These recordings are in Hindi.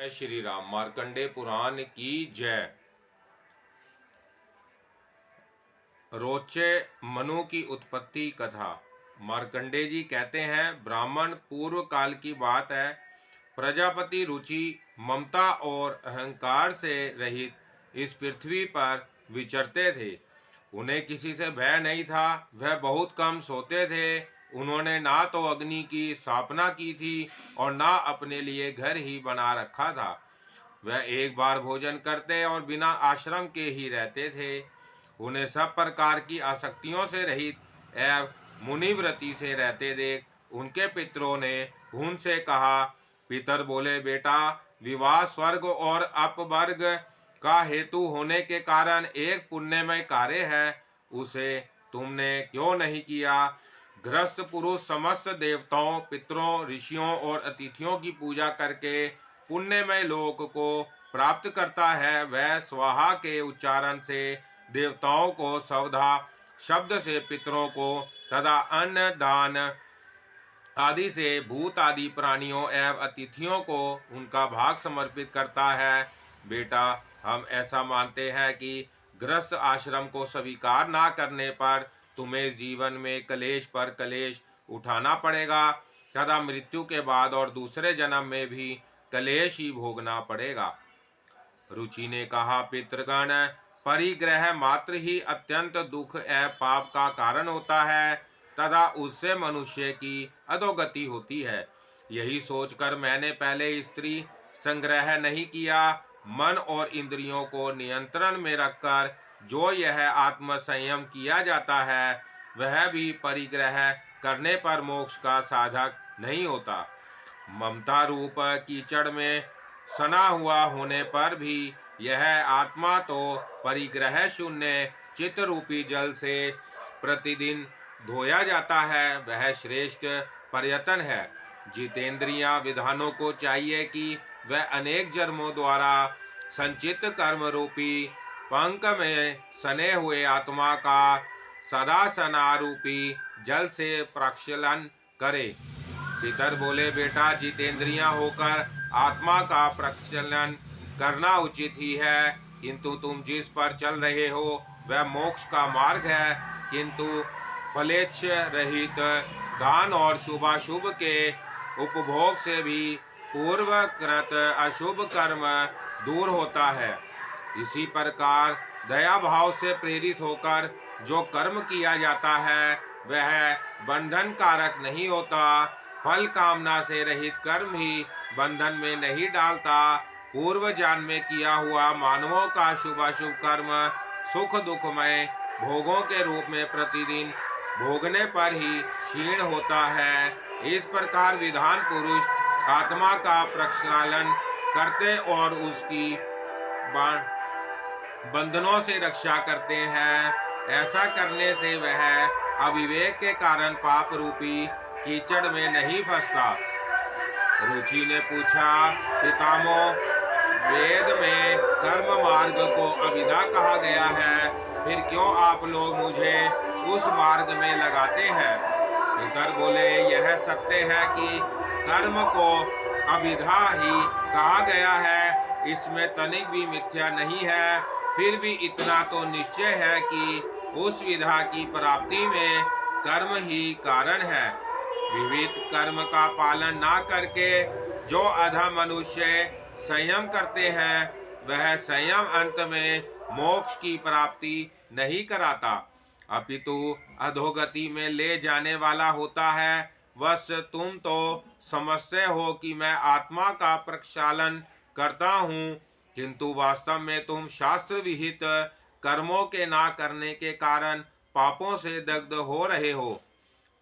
जय श्री राम। मार्कंडे पुराण की जय। रोचे मनु की उत्पत्ति कथा। मार्कंडे जी कहते हैं, ब्राह्मण पूर्व काल की बात है। प्रजापति रुचि, ममता और अहंकार से रहित इस पृथ्वी पर विचरते थे। उन्हें किसी से भय नहीं था। वह बहुत कम सोते थे। उन्होंने ना तो अग्नि की स्थापना की थी और ना अपने लिए घर ही बना रखा था। वह एक बार भोजन करते और बिना आश्रम के ही रहते थे। उन्हें सब प्रकार की आसक्तियों से रहित एवं मुनिव्रति से रहते देख उनके पितरों ने उनसे कहा। पितर बोले, बेटा, विवाह स्वर्ग और अपवर्ग का हेतु होने के कारण एक पुण्यमय कार्य है, उसे तुमने क्यों नहीं किया? गृहस्थ पुरुष समस्त देवताओं, पितरों, ऋषियों और अतिथियों की पूजा करके पुण्यमय लोक को प्राप्त करता है। वह स्वाहा के उच्चारण से देवताओं को, स्वधा शब्द से पितरों को तथा अन्न दान आदि से भूत आदि प्राणियों एवं अतिथियों को उनका भाग समर्पित करता है। बेटा, हम ऐसा मानते हैं कि गृहस्थ आश्रम को स्वीकार ना करने पर तुम्हें जीवन में कलेश पर कलेश उठाना पड़ेगा तथा मृत्यु के बाद और दूसरे जन्म में भी कलेश ही भोगना पड़ेगा। रुचि ने कहा, पितृगण, परिग्रह मात्र ही अत्यंत दुख एवं पाप का कारण होता है तथा उससे मनुष्य की अधोगति होती है। यही सोचकर मैंने पहले स्त्री संग्रह नहीं किया। मन और इंद्रियों को नियंत्रण में रखकर जो यह आत्म संयम किया जाता है, वह भी परिग्रह करने पर मोक्ष का साधक नहीं होता। ममता रूप कीचड़ में सना हुआ होने पर भी यह आत्मा तो परिग्रह शून्य चित्त रूपी जल से प्रतिदिन धोया जाता है। वह श्रेष्ठ पर्यटन है। जितेंद्रियां विधानों को चाहिए कि वह अनेक जन्मों द्वारा संचित कर्म रूपी पंख में सने हुए आत्मा का सदा सना रूपी जल से प्रक्षालन करे। पितर बोले, बेटा, जितेंद्रियां होकर आत्मा का प्रक्षालन करना उचित ही है, किंतु तुम जिस पर चल रहे हो वह मोक्ष का मार्ग है। किंतु फलेच्छ रहित दान और शुभाशुभ के उपभोग से भी पूर्वकृत अशुभ कर्म दूर होता है। इसी प्रकार दया भाव से प्रेरित होकर जो कर्म किया जाता है वह बंधन कारक नहीं होता। फल कामना से रहित कर्म ही बंधन में नहीं डालता। पूर्व जन्म में किया हुआ मानवों का शुभाशुभ कर्म सुख दुखमय भोगों के रूप में प्रतिदिन भोगने पर ही क्षीण होता है। इस प्रकार विधान पुरुष आत्मा का प्रक्षालन करते और उसकी बंधनों से रक्षा करते हैं। ऐसा करने से वह अविवेक के कारण पाप रूपी कीचड़ में नहीं फंसता। रुचि ने पूछा, पितामह, वेद में कर्म मार्ग को अविद्या कहा गया है, फिर क्यों आप लोग मुझे उस मार्ग में लगाते हैं? पितर बोले, यह सत्य है कि कर्म को अविद्या ही कहा गया है, इसमें तनिक भी मिथ्या नहीं है। फिर भी इतना तो निश्चय है कि उस विधा की प्राप्ति में कर्म ही कारण है। विविध कर्म का पालन ना करके जो अधम मनुष्य संयम करते हैं, वह संयम अंत में मोक्ष की प्राप्ति नहीं कराता, अपितु अधोगति में ले जाने वाला होता है। बस तुम तो समझते हो कि मैं आत्मा का प्रक्षालन करता हूँ, किंतु वास्तव में तुम शास्त्र विहित कर्मों के ना करने के कारण पापों से दग्ध हो रहे हो।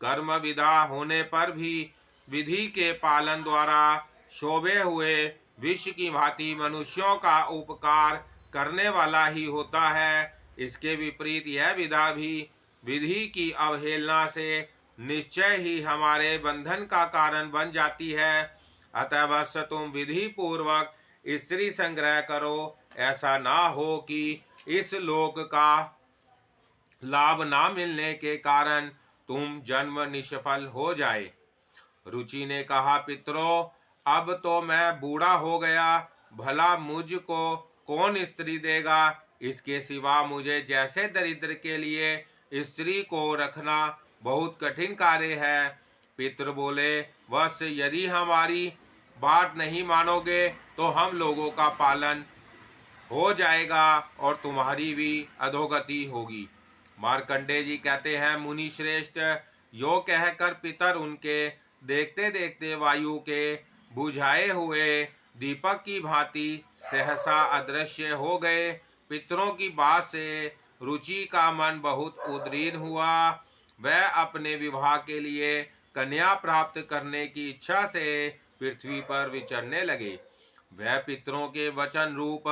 कर्म विदा होने पर भी विधि के पालन द्वारा शोभे हुए विष की भांति मनुष्यों का उपकार करने वाला ही होता है। इसके विपरीत यह विधा भी विधि की अवहेलना से निश्चय ही हमारे बंधन का कारण बन जाती है। अतः बस तुम विधि पूर्वक स्त्री संग्रह करो। ऐसा ना हो कि इस लोक का लाभ ना मिलने के कारण तुम जन्म निष्फल हो जाए। रुचि ने कहा, पितरों, अब तो मैं बूढ़ा हो गया, भला मुझको कौन स्त्री देगा? इसके सिवा मुझे जैसे दरिद्र के लिए स्त्री को रखना बहुत कठिन कार्य है। पितृ बोले, वत्स, यदि हमारी बात नहीं मानोगे तो हम लोगों का पालन हो जाएगा और तुम्हारी भी अधोगति होगी। मार्कंडेय जी कहते हैं, मुनि श्रेष्ठ, यो कहकर पितर उनके देखते देखते वायु के बुझाए हुए दीपक की भांति सहसा अदृश्य हो गए। पितरों की बात से रुचि का मन बहुत उद्विग्न हुआ। वह अपने विवाह के लिए कन्या प्राप्त करने की इच्छा से पृथ्वी पर विचरने लगे। वह पितरों के वचन रूप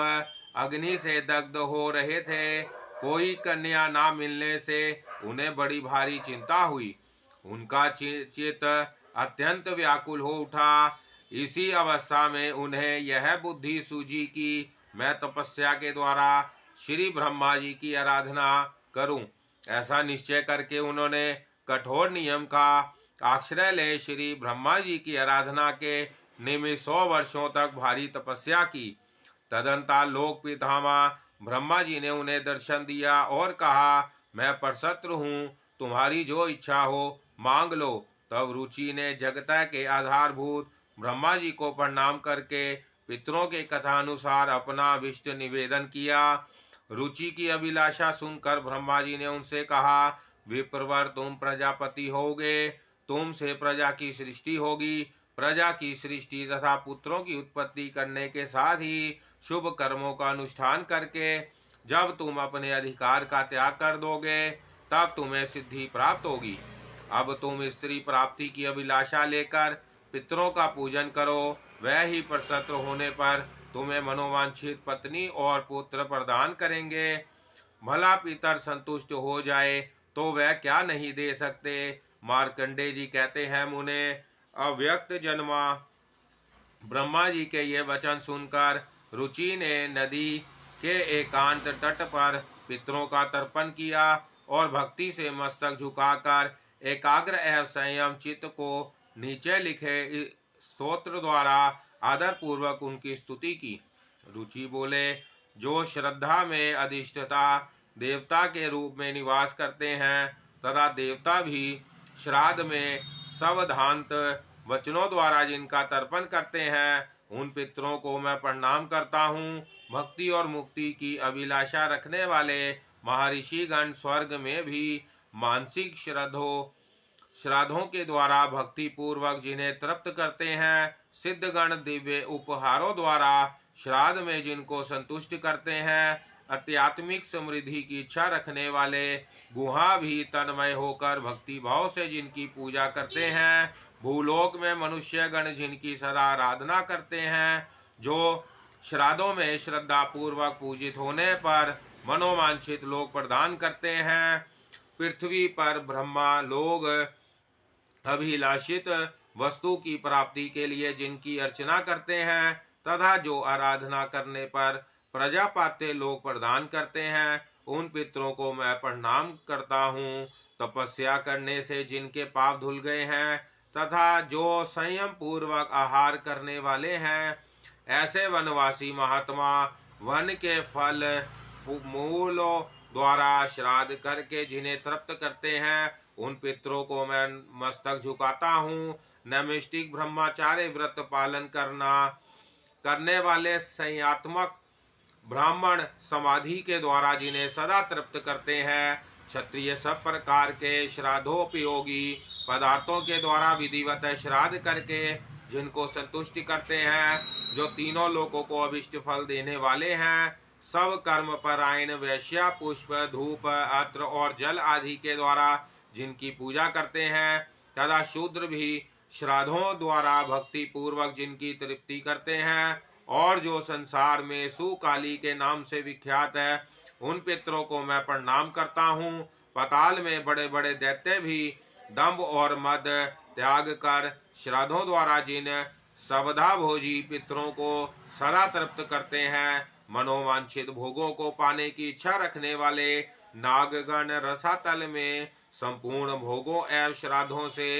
अग्नि से दग्ध हो रहे थे। कोई कन्या ना मिलने से उन्हें बड़ी भारी चिंता हुई। उनका चित्त अत्यंत व्याकुल हो उठा। इसी अवस्था में उन्हें यह बुद्धि सूझी कि मैं तपस्या के द्वारा श्री ब्रह्मा जी की आराधना करूं। ऐसा निश्चय करके उन्होंने कठोर नियम का आश्रय ले श्री ब्रह्मा जी की आराधना के निमित्त 100 वर्षों तक भारी तपस्या की। तदंतर लोक पितामह ब्रह्मा जी ने उन्हें दर्शन दिया और कहा, मैं परशत्रु हूँ, तुम्हारी जो इच्छा हो मांग लो। तब रुचि ने जगत के आधारभूत ब्रह्मा जी को प्रणाम करके पितरों के कथानुसार अपना अभिष्ट निवेदन किया। रुचि की अभिलाषा सुनकर ब्रह्मा जी ने उनसे कहा, विप्रवर, तुम प्रजापति होगे, तुमसे प्रजा की सृष्टि होगी। प्रजा की सृष्टि तथा पुत्रों की उत्पत्ति करने के साथ ही शुभ कर्मों का अनुष्ठान करके जब तुम अपने अधिकार का त्याग कर दोगे तब तुम्हें सिद्धि प्राप्त होगी। अब तुम स्त्री प्राप्ति की अभिलाषा लेकर पितरों का पूजन करो। वह ही प्रसन्न होने पर तुम्हें मनोवांछित पत्नी और पुत्र प्रदान करेंगे। भला पितर संतुष्ट हो जाए तो वह क्या नहीं दे सकते। मार्कंडेय जी कहते हैं, मुने, अव्यक्त जन्मा ब्रह्मा जी के ये वचन सुनकर रुचि ने नदी के एकांत तट पर पितरों का तर्पण किया और भक्ति से मस्तक झुकाकर एकाग्र एवं संयम चित्त को नीचे लिखे स्तोत्र द्वारा आदर पूर्वक उनकी स्तुति की। रुचि बोले, जो श्रद्धा में अधिष्ठता देवता के रूप में निवास करते हैं तथा देवता भी श्राद्ध में सावधानत वचनों द्वारा जिनका तर्पण करते हैं, उन पितरों को मैं प्रणाम करता हूँ। भक्ति और मुक्ति की अभिलाषा रखने वाले महर्षिगण स्वर्ग में भी मानसिक श्राद्धों के द्वारा भक्ति पूर्वक जिन्हें तृप्त करते हैं, सिद्धगण दिव्य उपहारों द्वारा श्राद्ध में जिनको संतुष्ट करते हैं, आध्यात्मिक समृद्धि की इच्छा रखने वाले गुहा भी तन्मय होकर भक्ति भाव से जिनकी पूजा करते हैं, भूलोक में मनुष्य गण जिनकी सदा आराधना करते हैं, जो श्राद्धों में श्रद्धा पूर्वक पूजित होने पर मनोवांछित लोक प्रदान करते हैं, पृथ्वी पर ब्रह्मा लोग अभिलाषित वस्तु की प्राप्ति के लिए जिनकी अर्चना करते हैं तथा जो आराधना करने पर प्रजापाते लोग प्रदान करते हैं, उन पितरों को मैं प्रणाम करता हूँ। तपस्या करने से जिनके पाप धुल गए हैं तथा जो संयम पूर्वक आहार करने वाले हैं, ऐसे वनवासी महात्मा वन के फल मूलों द्वारा श्राद्ध करके जिन्हें तृप्त करते हैं, उन पितरों को मैं मस्तक झुकाता हूँ। नैमिष्टिक ब्रह्मचार्य व्रत पालन करने वाले संयतात्मक ब्राह्मण समाधि के द्वारा जिन्हें सदा तृप्त करते हैं, क्षत्रिय सब प्रकार के श्राद्धोपयोगी पदार्थों के द्वारा विधिवत श्राद्ध करके जिनको संतुष्टि करते हैं, जो तीनों लोकों को अभिष्ट फल देने वाले हैं, सब कर्म परायण वैश्या पुष्प धूप अत्र और जल आदि के द्वारा जिनकी पूजा करते हैं, तथा शूद्र भी श्राद्धों द्वारा भक्ति पूर्वक जिनकी तृप्ति करते हैं, और जो संसार में सुकाली के नाम से विख्यात है, उन पितरों को मैं प्रणाम करता हूँ। पाताल में बड़े बड़े दैत्य भी दंभ और मद त्याग कर श्राद्धों द्वारा जिन सवधा भोजी पितरों को सदा तृप्त करते हैं, मनोवांछित भोगों को पाने की इच्छा रखने वाले नागगण रसातल में संपूर्ण भोगों एवं श्राद्धों से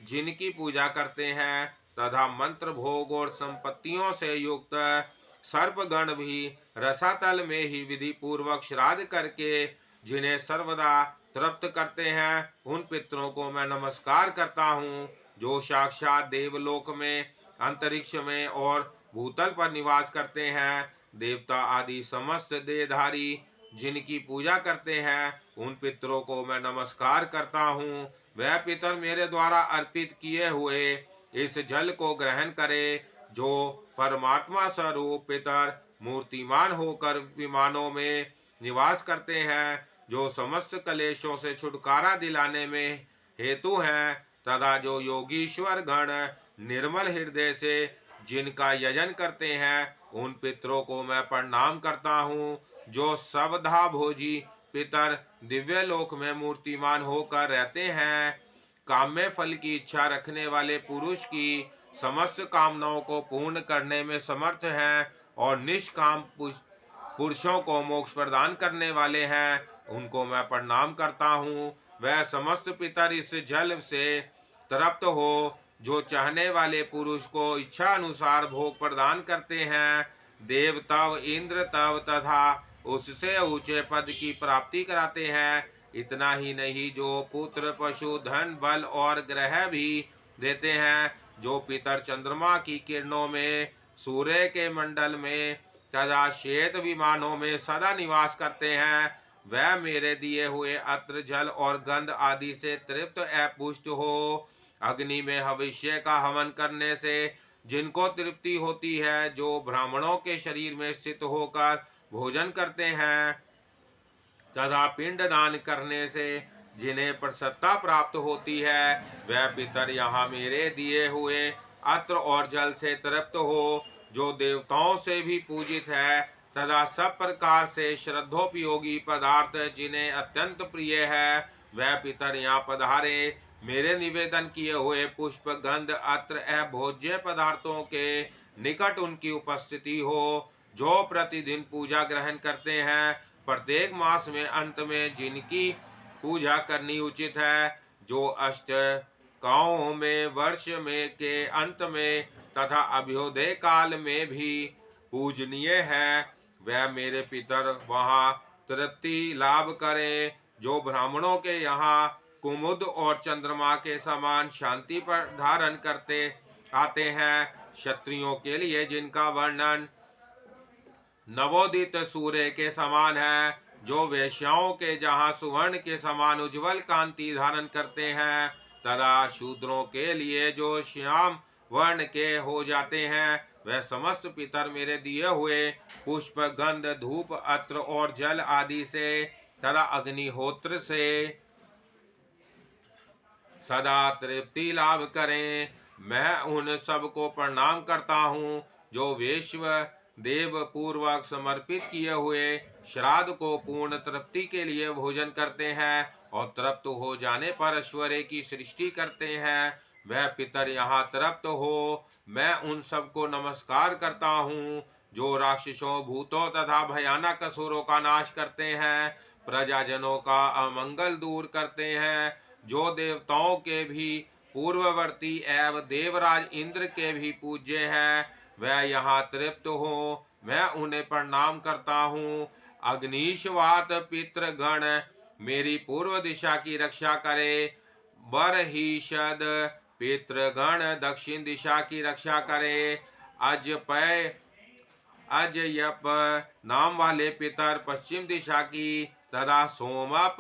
जिनकी पूजा करते हैं, तथा मंत्र भोग और संपत्तियों से युक्त सर्पगण भी रसातल में ही विधि पूर्वक श्राद्ध करके जिन्हें सर्वदा तृप्त करते हैं, उन पितरों को मैं नमस्कार करता हूँ, जो साक्षात देवलोक में, अंतरिक्ष में और भूतल पर निवास करते हैं। देवता आदि समस्त देहधारी जिनकी पूजा करते हैं, उन पितरों को मैं नमस्कार करता हूँ। वह पितर मेरे द्वारा अर्पित किए हुए इस जल को ग्रहण करे, जो परमात्मा स्वरूप पितर मूर्तिमान होकर विमानों में निवास करते हैं, जो समस्त कलेशों से छुटकारा दिलाने में हेतु हैं, तथा जो योगीश्वर गण निर्मल हृदय से जिनका यजन करते हैं, उन पितरों को मैं प्रणाम करता हूँ। जो सबधा भोजी पितर दिव्य लोक में मूर्तिमान होकर रहते हैं, काम्य फल की इच्छा रखने वाले पुरुष की समस्त कामनाओं को पूर्ण करने में समर्थ हैं और निष्काम पुरुषों को मोक्ष प्रदान करने वाले हैं, उनको मैं प्रणाम करता हूँ। वह समस्त पितर इस जल से तृप्त हो, जो चाहने वाले पुरुष को इच्छा अनुसार भोग प्रदान करते हैं। देव तव, इंद्र तव तथा उससे ऊंचे पद की प्राप्ति कराते हैं। इतना ही नहीं, जो पुत्र, पशु, धन, बल और ग्रह भी देते हैं। जो पितर चंद्रमा की किरणों में, सूर्य के मंडल में तथा श्वेत विमानों में सदा निवास करते हैं, वह मेरे दिए हुए अत्र, जल और गंध आदि से तृप्त अपुष्ट हो। अग्नि में हविष्य का हवन करने से जिनको तृप्ति होती है, जो ब्राह्मणों के शरीर में स्थित होकर भोजन करते हैं, तथा पिंड दान करने से जिन्हें प्रसन्नता प्राप्त होती है, वह पितर यहाँ मेरे दिए हुए अत्र और जल से तृप्त हो। जो देवताओं से भी पूजित है तथा सब प्रकार से श्रद्धोपयोगी पदार्थ जिन्हें अत्यंत प्रिय है, वह पितर यहाँ पधारे। मेरे निवेदन किए हुए पुष्प, गंध, अत्र अभोज्य पदार्थों के निकट उनकी उपस्थिति हो। जो प्रतिदिन पूजा ग्रहण करते हैं, प्रत्येक मास में अंत में जिनकी पूजा करनी उचित है, जो अष्टकाओं में, वर्ष में के अंत में तथा अभ्युदय काल में भी पूजनीय है, वह मेरे पितर वहाँ तृप्ति लाभ करें। जो ब्राह्मणों के यहाँ कुमुद और चंद्रमा के समान शांति पर धारण करते आते हैं, क्षत्रियों के लिए जिनका वर्णन नवोदित सूर्य के समान है, जो वेश्याओं के जहाँ सुवर्ण के समान उज्जवल कांति धारण करते हैं, तथा शूद्रों के लिए जो श्याम वर्ण के हो जाते हैं, वह समस्त पितर मेरे दिए हुए पुष्प, गंध, धूप, अत्र और जल आदि से तथा अग्निहोत्र से सदा तृप्ति लाभ करें। मैं उन सब को प्रणाम करता हूँ, जो वैश्व देव पूर्वक समर्पित किए हुए श्राद्ध को पूर्ण तृप्ति के लिए भोजन करते हैं और तृप्त हो जाने पर ऐश्वर्य की सृष्टि करते हैं। वह पितर यहाँ तृप्त हो। मैं उन सबको नमस्कार करता हूँ, जो राक्षसों, भूतों तथा भयानक असुरों का नाश करते हैं, प्रजाजनों का अमंगल दूर करते हैं, जो देवताओं के भी पूर्ववर्ती एवं देवराज इंद्र के भी पूज्य हैं, वह यहाँ तृप्त हो। मैं उन्हें प्रणाम करता हूँ। अग्निशवात पितृगण मेरी पूर्व दिशा की रक्षा करे। बरहिषद पितृगण दक्षिण दिशा की रक्षा करे। अजयप नाम वाले पितर पश्चिम दिशा की तथा सोमप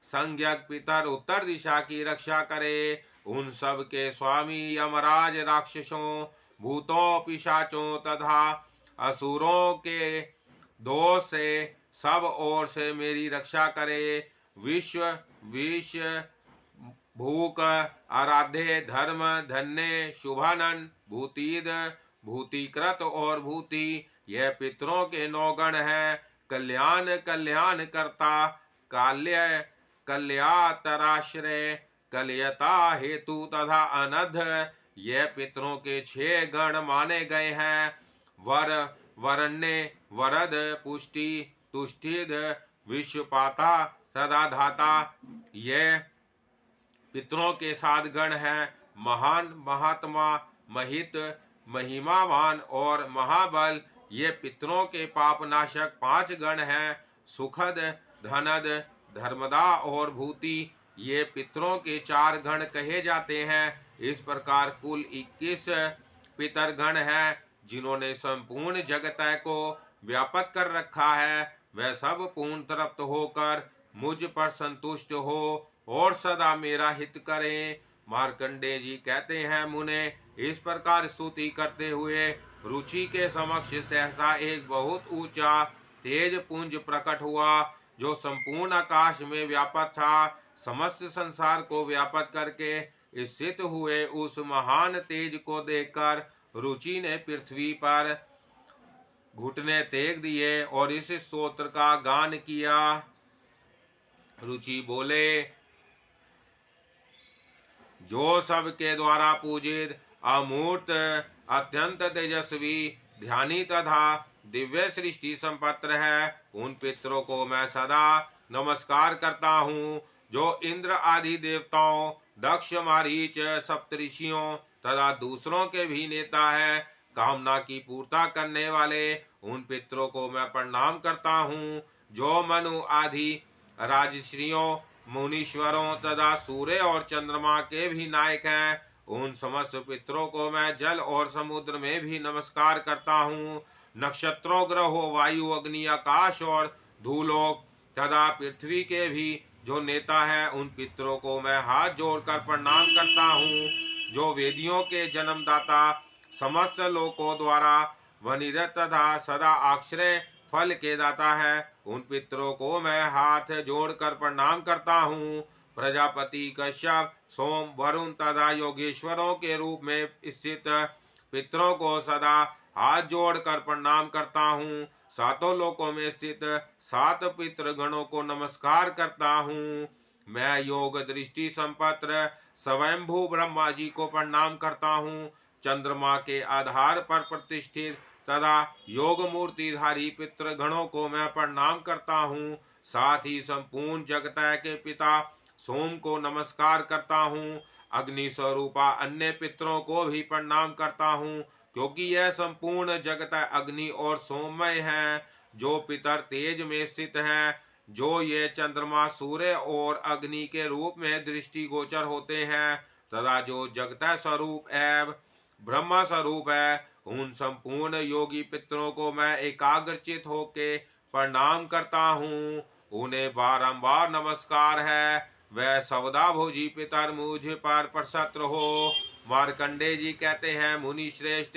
संज्ञक पितर उत्तर दिशा की रक्षा करे। उन सब के स्वामी यमराज राक्षसों, भूतों, पिशाचों तथा असुरों के दोष से सब ओर से मेरी रक्षा करे। विश्व विष भूक आराध्य, धर्म धन्य, शुभानन, भूतिद, भूतिकृत और भूति, यह पितरों के 9 गण हैं। कल्याण कल्याण करता, काल्य कल्यातराश्रय, कल्यता हेतु तथा अनध, यह पितरों के 6 गण माने गए हैं। वर, वरण्य, वरद, पुष्टि, तुष्टिद, विश्वपाता, सदाधाता, यह पितरों के 7 गण हैं। महान, महात्मा, महित, महिमावान और महाबल, ये पितरों के पापनाशक 5 गण हैं। सुखद, धनद, धर्मदा और भूति, ये पितरों के 4 गण कहे जाते हैं। इस प्रकार कुल 21 पितरगण हैं, जिन्होंने संपूर्ण जगत को व्यापक कर रखा है। वह सब पूर्ण तृप्त होकर मुझ पर संतुष्ट हो और सदा मेरा हित करें। मार्कंडेय जी कहते हैं, मुने इस प्रकार स्तुति करते हुए रुचि के समक्ष सहसा एक बहुत ऊंचा तेज पुंज प्रकट हुआ, जो संपूर्ण आकाश में व्यापक था। समस्त संसार को व्यापक करके स्थित हुए उस महान तेज को देखकर रुचि ने पृथ्वी पर घुटने टेक दिए और इस स्तोत्र का गान किया। रुचि बोले, जो सबके द्वारा पूजित अमूर्त अत्यंत तेजस्वी ध्यानी तथा दिव्य सृष्टि संपत्र है, उन पितरों को मैं सदा नमस्कार करता हूँ, जो इंद्र आदि देवताओं, दक्ष, मारीच, सप्तऋषियों तथा दूसरों के भी नेता है। कामना की पूर्ता करने वाले उन पितरों को मैं प्रणाम करता हूँ, जो मनु आदि राजश्रियों, मुनीश्वरों तथा सूर्य और चंद्रमा के भी नायक हैं। उन समस्त पितरों को मैं जल और समुद्र में भी नमस्कार करता हूँ। नक्षत्रों, ग्रहों, वायु, अग्नि, आकाश और धूलोक तथा पृथ्वी के भी जो नेता है, उन पितरों को मैं हाथ जोड़कर प्रणाम करता हूँ, जो वेदियों के जन्मदाता, समस्त लोकों द्वारा वनिरत तथा सदा आश्रय फल के दाता है। उन पितरों को मैं हाथ जोड़कर प्रणाम करता हूँ। प्रजापति, कश्यप, सोम, वरुण तथा योगेश्वरों के रूप में स्थित पितरों को सदा हाथ जोड़कर प्रणाम करता हूँ। सातों लोकों में स्थित 7 पितृगणों को नमस्कार करता हूँ। मैं योग दृष्टि संपत्र स्वयंभू ब्रह्मा जी को प्रणाम करता हूँ। चंद्रमा के आधार पर प्रतिष्ठित तथा योग मूर्तिधारी पितृगणों को मैं प्रणाम करता हूँ। साथ ही संपूर्ण जगत के पिता सोम को नमस्कार करता हूँ। अग्नि स्वरूपा अन्य पितरों को भी प्रणाम करता हूँ, क्योंकि यह संपूर्ण जगत अग्नि और सोममय है। जो पितर तेज में स्थित है, जो ये चंद्रमा, सूर्य और अग्नि के रूप में दृष्टि गोचर होते हैं तथा जो जगत स्वरूप एवं ब्रह्म स्वरूप है, उन संपूर्ण योगी पितरों को मैं एकाग्रचित होके प्रणाम करता हूँ। उन्हें बारंबार नमस्कार है। वह सवदा भोजी पितर मुझ पर प्रसन्न हो। मार्कंडेय जी कहते हैं, मुनि श्रेष्ठ,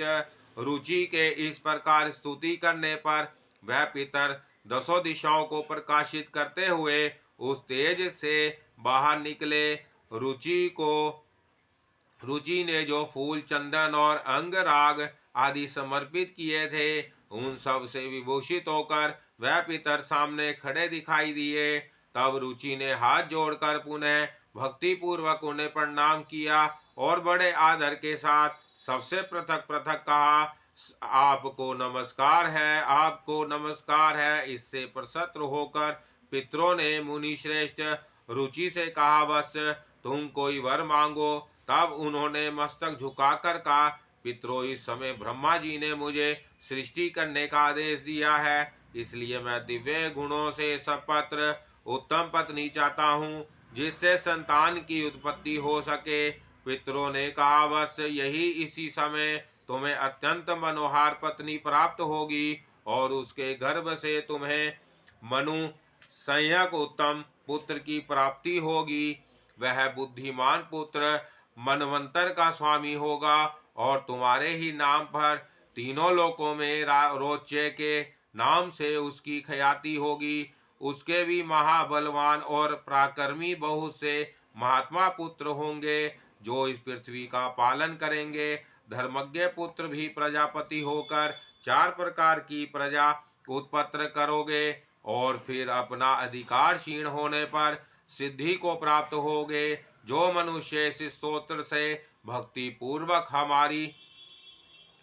रुचि के इस प्रकार स्तुति करने पर वह पितर 10 दिशाओं को प्रकाशित करते हुए उस तेज से बाहर निकले। रुचि ने जो फूल, चंदन और अंगराग आदि समर्पित किए थे, उन सब से विभूषित होकर वह पितर सामने खड़े दिखाई दिए। तब रुचि ने हाथ जोड़कर पुनः भक्ति पूर्वक उन्हें प्रणाम किया और बड़े आदर के साथ सबसे पृथक पृथक कहा, आपको नमस्कार है, आपको नमस्कार है। इससे प्रसन्न होकर पितरों ने मुनि श्रेष्ठ रुचि से कहा, बस तुम कोई वर मांगो। तब उन्होंने मस्तक झुकाकर कहा, पितरों, इस समय ब्रह्मा जी ने मुझे सृष्टि करने का आदेश दिया है, इसलिए मैं दिव्य गुणों से सपत्र उत्तम पत्नी चाहता हूँ, जिससे संतान की उत्पत्ति हो सके। पितरों ने कहा, बस यही इसी समय तुम्हें अत्यंत मनोहार पत्नी प्राप्त होगी और उसके गर्भ से तुम्हें मनु संयक उत्तम पुत्र की प्राप्ति होगी। वह बुद्धिमान पुत्र मनवंतर का स्वामी होगा और तुम्हारे ही नाम पर तीनों लोकों में रोचे के नाम से उसकी ख्याति होगी। उसके भी महाबलवान और पराक्रमी बहुत से महात्मा पुत्र होंगे, जो इस पृथ्वी का पालन करेंगे। धर्मज्ञ पुत्र भी प्रजापति होकर 4 प्रकार की प्रजा उत्पन्न करोगे और फिर अपना अधिकार क्षीण होने पर सिद्धि को प्राप्त होगे। जो मनुष्य इस स्तोत्र से भक्ति पूर्वक हमारी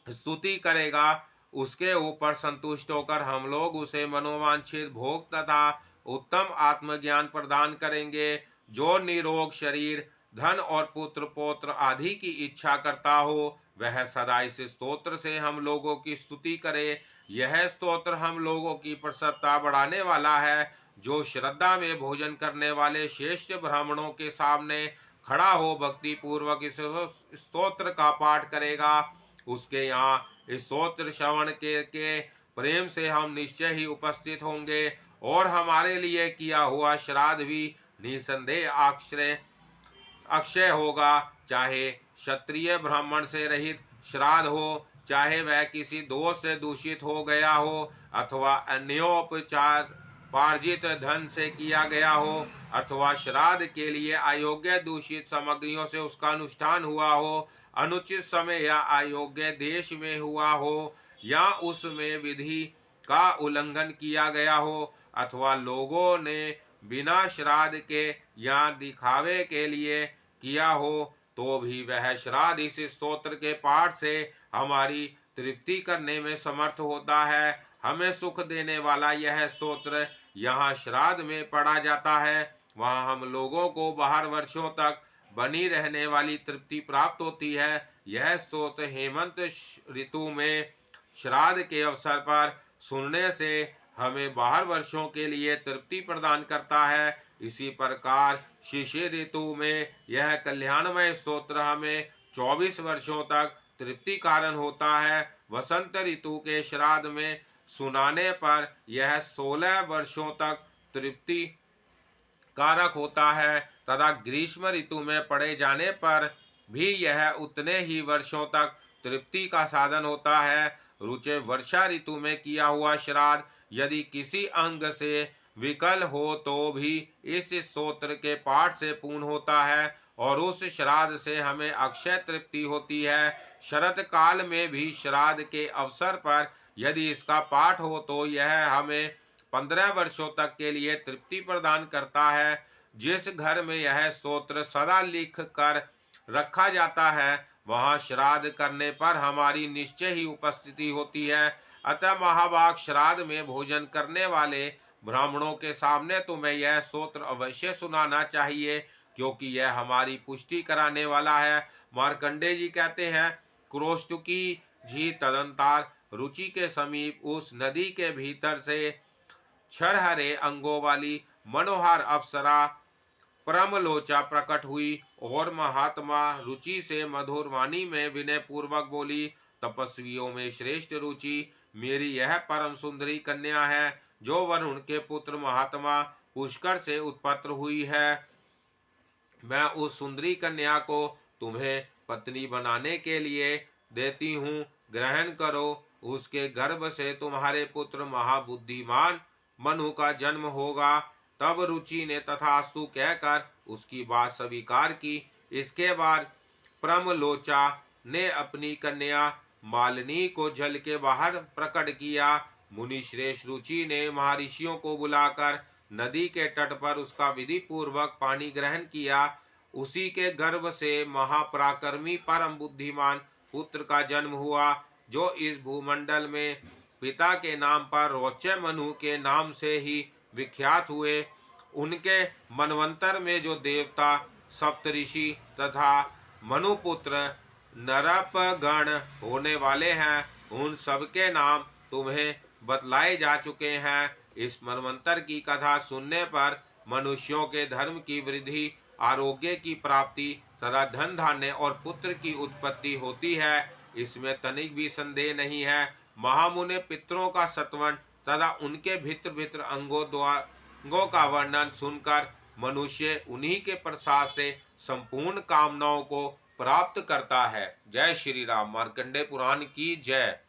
स्तुति करेगा, उसके ऊपर संतुष्ट होकर हम लोग उसे मनोवांछित भोग तथा उत्तम आत्मज्ञान प्रदान करेंगे। जो निरोग शरीर धन और पुत्र पौत्र आदि की इच्छा करता हो, वह सदा इस स्तोत्र से हम लोगों की स्तुति करे। यह स्तोत्र हम लोगों की प्रसन्नता बढ़ाने वाला है। जो श्रद्धा में भोजन करने वाले श्रेष्ठ ब्राह्मणों के सामने खड़ा हो भक्ति पूर्वक इस स्तोत्र का पाठ करेगा, उसके यहाँ इस स्तोत्र श्रवण के प्रेम से हम निश्चय ही उपस्थित होंगे और हमारे लिए किया हुआ श्राद्ध भी निसंदेह अक्षय होगा। चाहे क्षत्रिय ब्राह्मण से रहित श्राद्ध हो, चाहे वह किसी दोष से दूषित हो गया हो, अथवा अन्योपचार पार्जित धन से किया गया हो, अथवा श्राद्ध के लिए अयोग्य दूषित सामग्रियों से उसका अनुष्ठान हुआ हो, अनुचित समय या अयोग्य देश में हुआ हो, या उसमें विधि का उल्लंघन किया गया हो, अथवा लोगों ने बिना श्राद्ध के या दिखावे के लिए किया हो, तो भी वह श्राद्ध इस स्तोत्र के पाठ से हमारी तृप्ति करने में समर्थ होता है। हमें सुख देने वाला यह स्तोत्र यहाँ श्राद्ध में पढ़ा जाता है, वहाँ हम लोगों को बाहर वर्षों तक बनी रहने वाली तृप्ति प्राप्त होती है। यह स्तोत्र हेमंत ऋतु में श्राद्ध के अवसर पर सुनने से हमें बाहर वर्षों के लिए तृप्ति प्रदान करता है। इसी प्रकार शिशिर ऋतु में यह कल्याणमय स्तोत्र हमें 24 वर्षों तक तृप्ति कारण होता है। वसंत ऋतु के श्राद्ध में सुनाने पर यह 16 वर्षों तक तृप्ति कारक होता है, तथा ग्रीष्म ऋतु में पढ़े जाने पर भी यह उतने ही वर्षों तक तृप्ति का साधन होता है। रुचे वर्षा ऋतु में किया हुआ श्राद्ध यदि किसी अंग से विकल हो तो भी इस स्तोत्र के पाठ से पूर्ण होता है और उस श्राद्ध से हमें अक्षय तृप्ति होती है। शरत काल में भी श्राद्ध के अवसर पर यदि इसका पाठ हो तो यह हमें 15 वर्षों तक के लिए तृप्ति प्रदान करता है। जिस घर में यह स्तोत्र सदा लिख कर रखा जाता है वहाँ श्राद्ध करने पर हमारी निश्चय ही उपस्थिति होती है। अतः महाभाग श्राद्ध में भोजन करने वाले ब्राह्मणों के सामने तुम्हें यह स्तोत्र अवश्य सुनाना चाहिए, क्योंकि यह हमारी पुष्टि कराने वाला है। मार्कंडे जी कहते हैं, क्रोष्टुकी जी तदंतार रुचि के समीप उस नदी के भीतर से क्षरहरे अंगों वाली मनोहर अप्सरा परमलोचा प्रकट हुई और महात्मा रुचि से मधुर वाणी में विनय पूर्वक बोली, तपस्वियों में श्रेष्ठ रुचि मेरी यह परम सुंदरी कन्या है, जो वरुण के पुत्र महात्मा पुष्कर से उत्पन्न हुई है। मैं उस सुंदरी कन्या को तुम्हें पत्नी बनाने के लिए देती हूँ, ग्रहण करो। उसके गर्भ से तुम्हारे पुत्र महाबुद्धिमान मनु का जन्म होगा। तब रुचि ने तथास्तु कहकर उसकी बात स्वीकार की। इसके बाद प्रमलोचा ने अपनी कन्या मालिनी को जल के बाहर प्रकट किया। मुनि श्रेष्ठ रुचि ने महर्षियों को बुलाकर नदी के तट पर उसका विधि पूर्वक पानी ग्रहण किया। उसी के गर्भ से महापराक्रमी परम बुद्धिमान पुत्र का जन्म हुआ, जो इस भूमंडल में पिता के नाम पर रोचे मनु के नाम से ही विख्यात हुए। उनके मनवंतर में जो देवता सप्तऋषि तथा मनुपुत्र नरपगण होने वाले हैं, उन सबके नाम तुम्हें बतलाए जा चुके हैं। इस मनवंतर की कथा सुनने पर मनुष्यों के धर्म की वृद्धि, आरोग्य की प्राप्ति तथा धन धान्य और पुत्र की उत्पत्ति होती है, इसमें तनिक भी संदेह नहीं है। महामुनि पितरों का सत्वन तथा उनके भित्र अंगों का वर्णन सुनकर मनुष्य उन्हीं के प्रसाद से संपूर्ण कामनाओं को प्राप्त करता है। जय श्री राम। मार्कंडे पुराण की जय।